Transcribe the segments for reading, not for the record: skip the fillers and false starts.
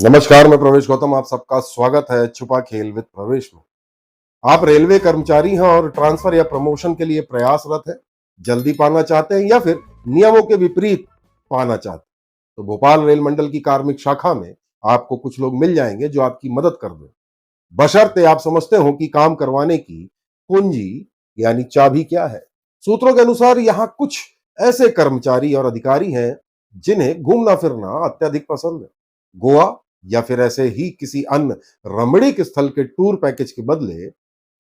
नमस्कार, मैं प्रवेश गौतम। आप सबका स्वागत है छुपा खेल विद प्रवेश में। आप रेलवे कर्मचारी हैं और ट्रांसफर या प्रमोशन के लिए प्रयासरत हैं, जल्दी पाना चाहते हैं या फिर नियमों के विपरीत पाना चाहते हैं, तो भोपाल रेल मंडल की कार्मिक शाखा में आपको कुछ लोग मिल जाएंगे जो आपकी मदद कर दें, बशर्ते आप समझते हो कि काम करवाने की कुंजी यानी चाबी क्या है। सूत्रों के अनुसार यहाँ कुछ ऐसे कर्मचारी और अधिकारी हैं जिन्हें घूमना फिरना अत्यधिक पसंद है। गोवा या फिर ऐसे ही किसी अन्य रमणीक स्थल के टूर पैकेज के बदले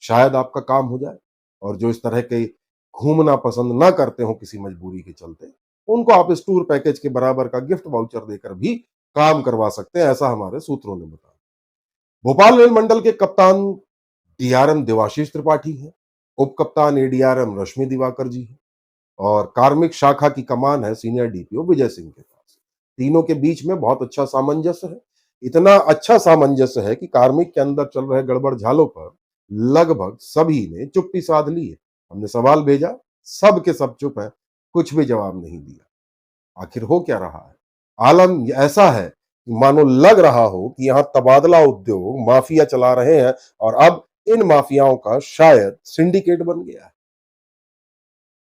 शायद आपका काम हो जाए। और जो इस तरह के घूमना पसंद ना करते हो किसी मजबूरी के चलते, उनको आप इस टूर पैकेज के बराबर का गिफ्ट वाउचर देकर भी काम करवा सकते हैं, ऐसा हमारे सूत्रों ने बताया। भोपाल रेल मंडल के कप्तान डीआरएम देवाशीष त्रिपाठी हैं, उप कप्तान एडीआरएम रश्मि दिवाकर जी हैं और कार्मिक शाखा की कमान है सीनियर डीपीओ विजय सिंह के पास। तीनों के बीच में बहुत अच्छा सामंजस्य है। इतना अच्छा सामंजस्य है कि कार्मिक के अंदर चल रहे गड़बड़ झालों पर लगभग सभी ने चुप्पी साध ली है। हमने सवाल भेजा, सब के सब चुप हैं, कुछ भी जवाब नहीं दिया। आखिर हो क्या रहा है? आलम ऐसा है कि मानो लग रहा हो कि यहाँ तबादला उद्योग माफिया चला रहे हैं और अब इन माफियाओं का शायद सिंडिकेट बन गया है।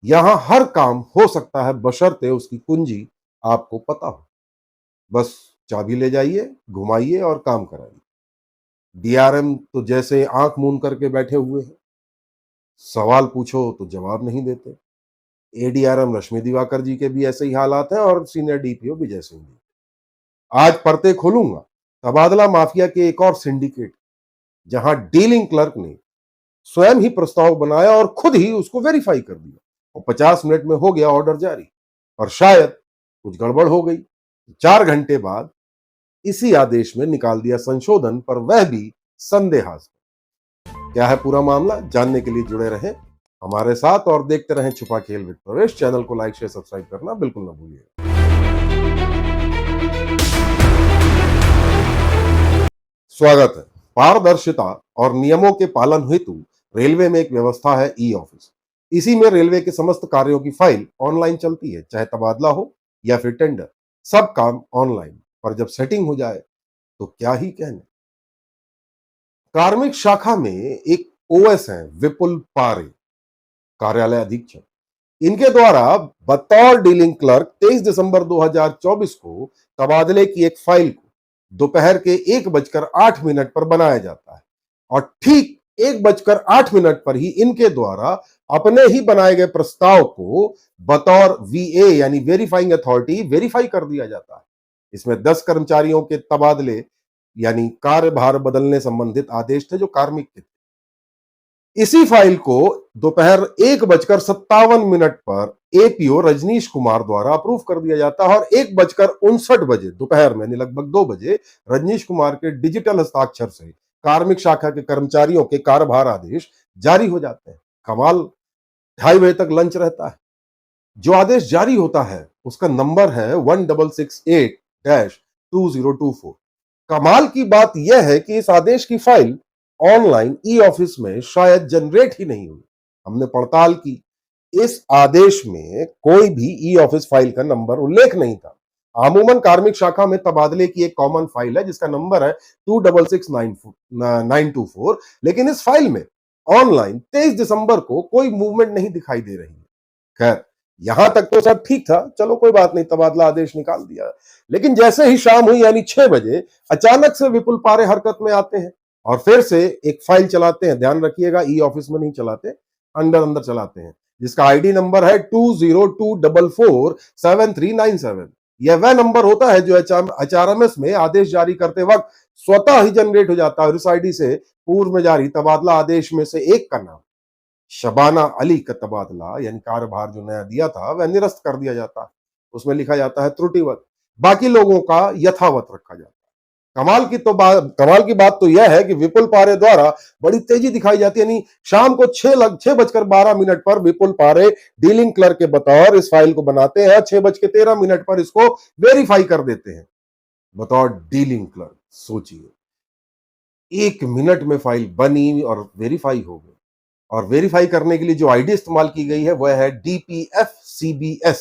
यहां हर काम हो सकता है बशर्ते उसकी कुंजी आपको पता हो। बस चाबी ले जाइए, घुमाइए और काम कराइए। डीआरएम तो जैसे आंख मूंद करके बैठे हुए हैं, सवाल पूछो तो जवाब नहीं देते। एडीआरएम रश्मि दिवाकर जी के भी ऐसे ही हालात हैं और सीनियर डीपीओ विजय सिंह जी। आज पर्दे खोलूंगा तबादला माफिया के एक और सिंडिकेट, जहां डीलिंग क्लर्क ने स्वयं ही प्रस्ताव बनाया और खुद ही उसको वेरीफाई कर दिया और 50 मिनट में हो गया ऑर्डर जारी। और शायद कुछ गड़बड़ हो गई, 4 घंटे बाद इसी आदेश में निकाल दिया संशोधन, पर वह भी संदेहास्पद। क्या है पूरा मामला, जानने के लिए जुड़े रहें हमारे साथ और देखते रहें छुपा खेल विद प्रवेश। चैनल को लाइक शेयर सब्सक्राइब करना बिल्कुल ना भूलिए। स्वागत है। पारदर्शिता और नियमों के पालन हेतु रेलवे में एक व्यवस्था है ई ऑफिस। इसी में रेलवे के समस्त कार्यों की फाइल ऑनलाइन चलती है, चाहे तबादला हो या फिर टेंडर, सब काम ऑनलाइन। पर जब सेटिंग हो जाए तो क्या ही कहने। कार्मिक शाखा में एक ओएस है विपुल पारे, कार्यालय अधीक्षक। इनके द्वारा बतौर डीलिंग क्लर्क 23 दिसंबर 2024 को तबादले की एक फाइल को दोपहर के 1:08 पर बनाया जाता है और ठीक 1:08 पर ही इनके द्वारा अपने ही बनाए गए प्रस्ताव को बतौर वीए यानी वेरीफाइंग अथॉरिटी वेरीफाई कर दिया जाता है। इसमें 10 कर्मचारियों के तबादले यानी कार्यभार बदलने संबंधित आदेश थे जो कार्मिक के थे। इसी फाइल को दोपहर 1:57 पर एपीओ रजनीश कुमार द्वारा अप्रूव कर दिया जाता है और 1:59 दोपहर में लगभग 2 बजे रजनीश कुमार के डिजिटल हस्ताक्षर से कार्मिक शाखा के कर्मचारियों के कार्यभार आदेश जारी हो जाते हैं। कमाल, 2:30 बजे तक लंच रहता है। जो आदेश जारी होता है उसका नंबर है 1668-2024। कमाल की बात यह है कि इस आदेश की फाइल ऑनलाइन ई ऑफिस में शायद जनरेट ही नहीं हुई। हमने पड़ताल की, इस आदेश में कोई भी ई ऑफिस फाइल का नंबर उल्लेख नहीं था। अमूमन कार्मिक शाखा में तबादले की एक कॉमन फाइल है जिसका नंबर है 266924, लेकिन इस फाइल में ऑनलाइन 23 दिसंबर को कोई मूवमेंट नहीं दिखाई दे रही है। खैर, यहां तक तो सब ठीक था, चलो कोई बात नहीं, तबादला आदेश निकाल दिया। लेकिन जैसे ही शाम हुई यानी 6 बजे अचानक से विपुल पारे हरकत में आते हैं और फिर से एक फाइल चलाते हैं। ध्यान रखिएगा, ई ऑफिस में नहीं चलाते, अंदर अंदर चलाते हैं, जिसका आईडी नंबर है 2024447397। यह वह नंबर होता है जो एचआरएमएस में आदेश जारी करते वक्त स्वतः ही जनरेट हो जाता है और इस आईडी से पूर्व में जारी तबादला आदेश में से एक का नाम शबाना अली का तबादला यानी कार्यभार जो नया दिया था वह निरस्त कर दिया जाता है। उसमें लिखा जाता है त्रुटिवत, बाकी लोगों का यथावत रखा जाता है। कमाल की बात तो यह है कि विपुल पारे द्वारा बड़ी तेजी दिखाई जाती है। यानी शाम को 6:12 पर विपुल पारे डीलिंग क्लर्क के बतौर इस फाइल को बनाते हैं, 6:13 पर इसको वेरीफाई कर देते हैं बतौर डीलिंग क्लर्क। सोचिए, 1 मिनट में फाइल बनी और वेरीफाई हो गई। और वेरीफाई करने के लिए जो आईडी इस्तेमाल की गई है वह है DPFCBS,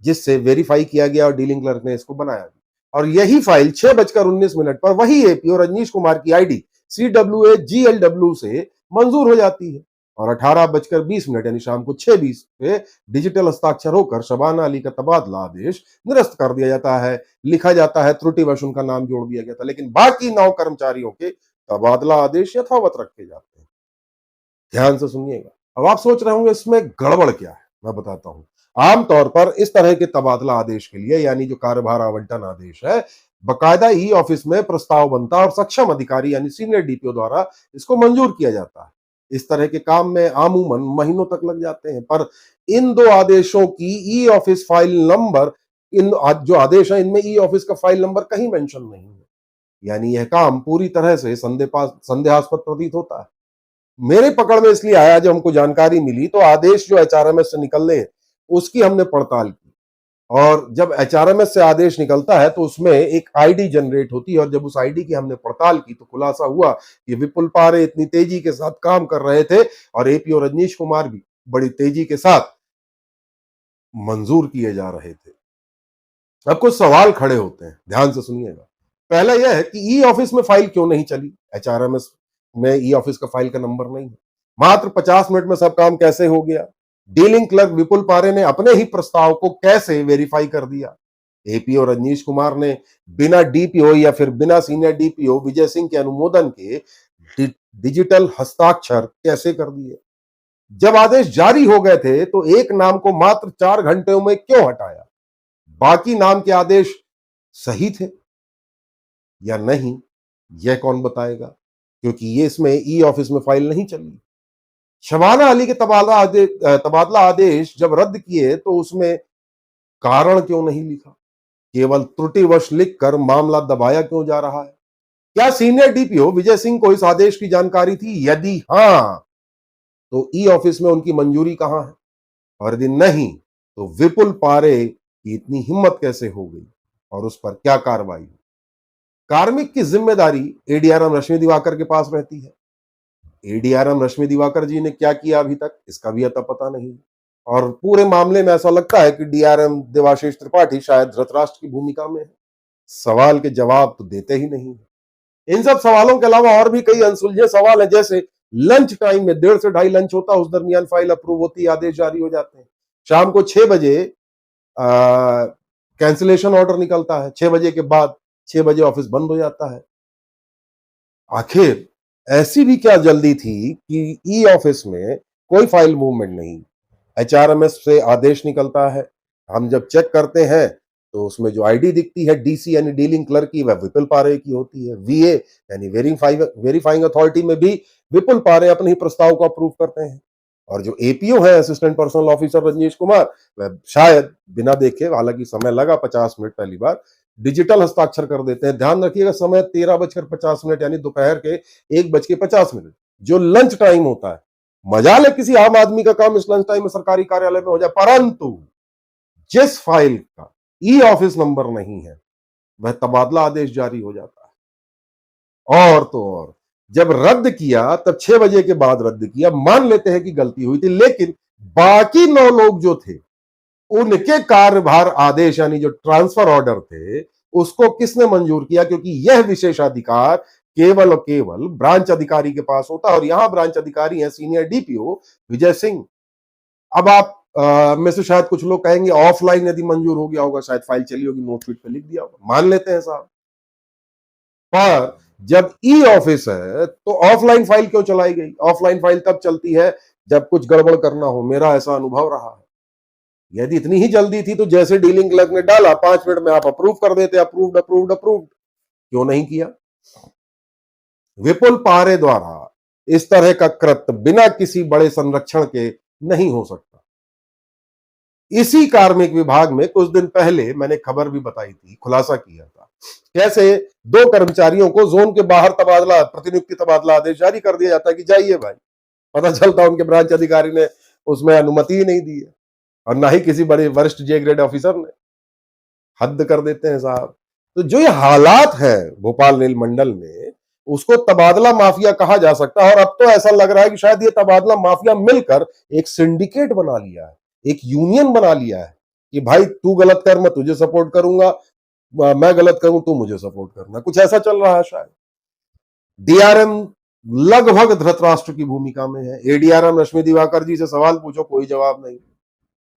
जिससे वेरीफाई किया गया और डीलिंग क्लर्क ने इसको बनाया। और यही फाइल 6:19 पर वही एपीओ रजनीश कुमार की आईडी CWAGLW से मंजूर हो जाती है और 18:20 यानी शाम को 6:20 पे डिजिटल हस्ताक्षर होकर शबाना अली का तबादला आदेश निरस्त कर दिया जाता है। लिखा जाता है त्रुटिवश उनका नाम जोड़ दिया गया था, लेकिन बाकी 9 कर्मचारियों के तबादला आदेश यथावत रखे जाते हैं। ध्यान से सुनिएगा। अब आप सोच रहे होंगे इसमें गड़बड़ क्या है, मैं बताता हूं। आमतौर पर इस तरह के तबादला आदेश के लिए, यानी जो कार्यभार आवंटन आदेश है, बकायदा ई ऑफिस में प्रस्ताव बनता और सक्षम अधिकारी यानी सीनियर डीपीओ द्वारा इसको मंजूर किया जाता है। इस तरह के काम में आमूमन महीनों तक लग जाते हैं, पर इन दो आदेशों की ई ऑफिस फाइल नंबर, इन जो आदेश है इनमें ई ऑफिस का फाइल नंबर कहीं मेंशन नहीं है, यानी यह काम पूरी तरह से संदेहास्पद प्रतीत होता है। मेरे पकड़ में इसलिए आया, जब हमको जानकारी मिली तो आदेश जो एचआरएमएस से निकलने उसकी हमने पड़ताल की, और जब एचआरएमएस से आदेश निकलता है तो उसमें एक आईडी जनरेट होती है, और जब उस आईडी की हमने पड़ताल की तो खुलासा हुआ कि विपुल पारे इतनी तेजी के साथ काम कर रहे थे और एपीओ रजनीश कुमार भी बड़ी तेजी के साथ मंजूर किए जा रहे थे। अब कुछ सवाल खड़े होते हैं, ध्यान से सुनिएगा। पहला यह है कि ई ऑफिस में फाइल क्यों नहीं चली? एचआरएमएस में ई ऑफिस का फाइल का नंबर नहीं है, मात्र 50 मिनट में सब काम कैसे हो गया? डीलिंग क्लर्क विपुल पारे ने अपने ही प्रस्ताव को कैसे वेरीफाई कर दिया? एपीओ रजनीश कुमार ने बिना डीपीओ या फिर बिना सीनियर डीपीओ विजय सिंह के अनुमोदन के डिजिटल हस्ताक्षर कैसे कर दिए? जब आदेश जारी हो गए थे तो एक नाम को मात्र 4 घंटों में क्यों हटाया? बाकी नाम के आदेश सही थे या नहीं, यह कौन बताएगा? क्योंकि ये इसमें ई ऑफिस में फाइल नहीं चली। शबाना अली के तबादला आदेश जब रद्द किए तो उसमें कारण क्यों नहीं लिखा? केवल त्रुटिवश लिखकर मामला दबाया क्यों जा रहा है? क्या सीनियर डीपीओ विजय सिंह को इस आदेश की जानकारी थी? यदि हां, तो ई ऑफिस में उनकी मंजूरी कहां है? और यदि नहीं, तो विपुल पारे की इतनी हिम्मत कैसे हो गई और उस पर क्या कार्रवाई हुई? कार्मिक की जिम्मेदारी एडीआरएम रश्मि दिवाकर के पास रहती है। एडीआरएम रश्मि दिवाकर जी ने क्या किया अभी तक, इसका भी अता पता नहीं। और पूरे मामले में ऐसा लगता है कि डीआरएम देवाशीष त्रिपाठी शायद धृतराष्ट्र की भूमिका में है, सवाल के जवाब तो देते ही नहीं। इन सब सवालों के अलावा और भी कई अनसुलझे सवाल है, जैसे लंच टाइम में 1:30 से 2:30 लंच होता, उस दरमियान फाइल अप्रूव होती, आदेश जारी हो जाते हैं। शाम को 6 बजे कैंसिलेशन ऑर्डर निकलता है, 6 बजे के बाद 6 बजे ऑफिस बंद हो जाता है। आखिर ऐसी भी क्या जल्दी थी कि ई ऑफिस में कोई फाइल मूवमेंट नहीं? एचआरएमएस से आदेश निकलता है, हम जब चेक करते हैं तो उसमें जो आईडी दिखती है डीसी यानी डीलिंग क्लर्क की, वह विपुल पारे की होती है। वीए यानी वेरीफाइंग अथॉरिटी में भी विपुल पारे अपने ही प्रस्ताव को अप्रूव करते हैं। और जो एपीओ है assistant personal officer Rajnish Kumar, वह शायद बिना देखे, हालांकि समय लगा 50 मिनट, पहली बार डिजिटल हस्ताक्षर कर देते हैं। ध्यान रखिएगा, समय 13:50 यानी दोपहर के 1:50, जो लंच टाइम होता है। मजाल है किसी आम आदमी का काम इस लंच टाइम में सरकारी कार्यालय में हो जाए, परंतु जिस फाइल का ई ऑफिस नंबर नहीं है वह तबादला आदेश जारी हो जाता है। और तो और जब रद्द किया तब 6 बजे के बाद रद्द किया, मान लेते हैं कि गलती हुई थी, लेकिन बाकी 9 लोग जो थे उनके कार्यभार आदेश यानी जो ट्रांसफर ऑर्डर थे उसको किसने मंजूर किया? क्योंकि यह विशेषाधिकार केवल और केवल ब्रांच अधिकारी के पास होता है, और यहां ब्रांच अधिकारी है सीनियर डीपीओ विजय सिंह। अब आप में से शायद कुछ लोग कहेंगे ऑफलाइन यदि मंजूर हो गया होगा, शायद फाइल चली होगी, नोटशीट पे लिख दिया होगा, मान लेते हैं साहब। पर जब ई ऑफिस है तो ऑफलाइन फाइल क्यों चलाई गई? ऑफलाइन फाइल तब चलती है जब कुछ गड़बड़ करना हो, मेरा ऐसा अनुभव रहा है। यदि इतनी ही जल्दी थी तो जैसे डीलिंग क्लर्क ने डाला 5 मिनट में आप अप्रूव कर देते, अप्रूव्ड अप्रूव्ड अप्रूव्ड, क्यों नहीं किया? विपुल पारे द्वारा इस तरह का कृत्य बिना किसी बड़े संरक्षण के नहीं हो सकता। इसी कार्मिक विभाग में कुछ दिन पहले मैंने खबर भी बताई थी, खुलासा किया था, कैसे 2 कर्मचारियों को जोन के बाहर तबादला, प्रतिनियुक्ति तबादला आदेश जारी कर दिया जाता है कि जाइए भाई। पता चलता उनके ब्रांच अधिकारी ने उसमें अनुमति ही नहीं दी है, और ना ही किसी बड़े वरिष्ठ जे ग्रेड ऑफिसर ने। हद कर देते हैं साहब। तो जो ये हालात है भोपाल रेल मंडल में, उसको तबादला माफिया कहा जा सकता है। और अब तो ऐसा लग रहा है कि शायद ये तबादला माफिया मिलकर एक सिंडिकेट बना लिया है, एक यूनियन बना लिया है कि भाई तू गलत कर मैं तुझे सपोर्ट करूंगा, मैं गलत करूं तो मुझे सपोर्ट करना, कुछ ऐसा चल रहा है शायद। डीआरएम लगभग धृतराष्ट्र की भूमिका में है। एडीआरएम रश्मि दिवाकर जी से सवाल पूछो, कोई जवाब नहीं।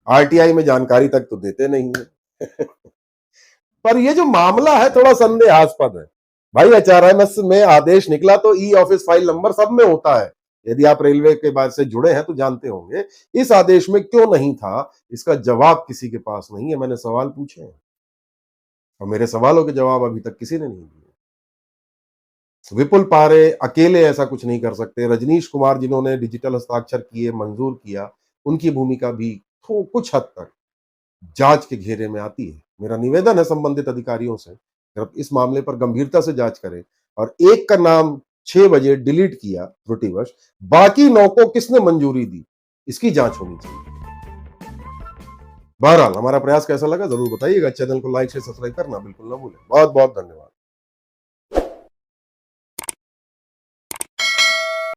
आरटीआई में जानकारी तक तो देते नहीं है। पर ये जो मामला है थोड़ा संदेहास्पद है भाई। एचआरएमएस में आदेश निकला तो ई ऑफिस फाइल नंबर सब में होता है, यदि आप रेलवे के बाद से जुड़े हैं तो जानते होंगे। इस आदेश में क्यों नहीं था, इसका जवाब किसी के पास नहीं है। मैंने सवाल पूछे हैं और मेरे सवालों के जवाब अभी तक किसी ने नहीं दिए। विपुल पारे अकेले ऐसा कुछ नहीं कर सकते। रजनीश कुमार जिन्होंने डिजिटल हस्ताक्षर किए, मंजूर किया, उनकी भूमिका भी कुछ हद तक जांच के घेरे में आती है। मेरा निवेदन है संबंधित अधिकारियों से कि अब इस मामले पर गंभीरता से जांच करें और एक का नाम 6 बजे डिलीट किया त्रुटिवश, बाकी 9 को किसने मंजूरी दी, इसकी जांच होनी चाहिए। बहरहाल हमारा प्रयास कैसा लगा जरूर बताइएगा। चैनल को लाइक से सब्सक्राइब करना बिल्कुल ना भूलें। बहुत बहुत धन्यवाद।